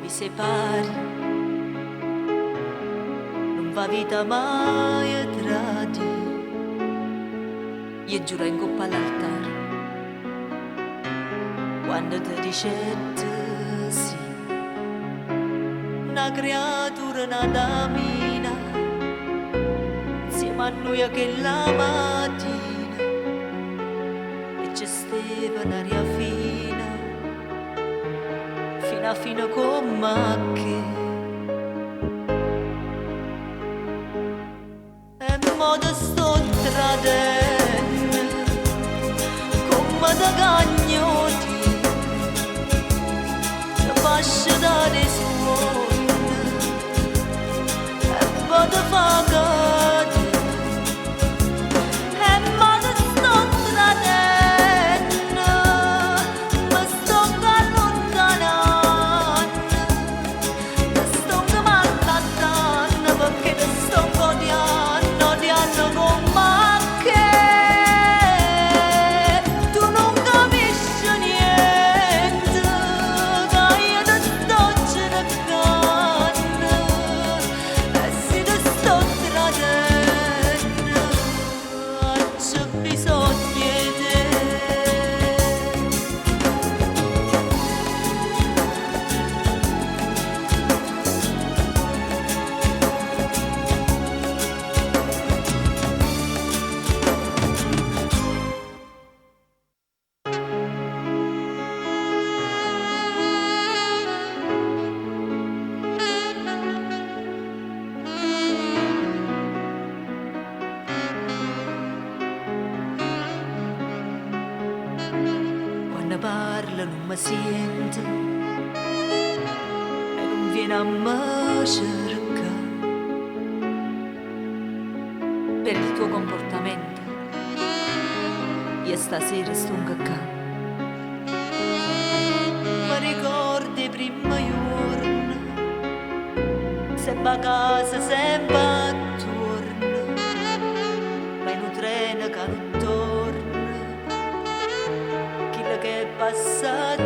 vi separi, non va vita mai a tradi, e giura in coppa all'altare, quando ti dicette sì, una creatura nata mina, insieme a noi che la mattina, e c'è stava un'aria fina, fino a fine come che. E mo te sto tradendo come da cagnoti, te fascia dare suoni e poi te fa cadere. E mo te sto tradendo, mi sto allontanando, te sto maltrattando perché te sto odiando, odiando come che tu non capisci niente, che io te sto cercando e se te sto tradendo, c'è bisogno di te. Quando parla non mi sente e non viene a me cercare per il tuo comportamento. Io stasera sto qua. Mi ricordi i primi giorni, sempre a casa, sempre attorno, ma in un treno che non torna, quello che è passato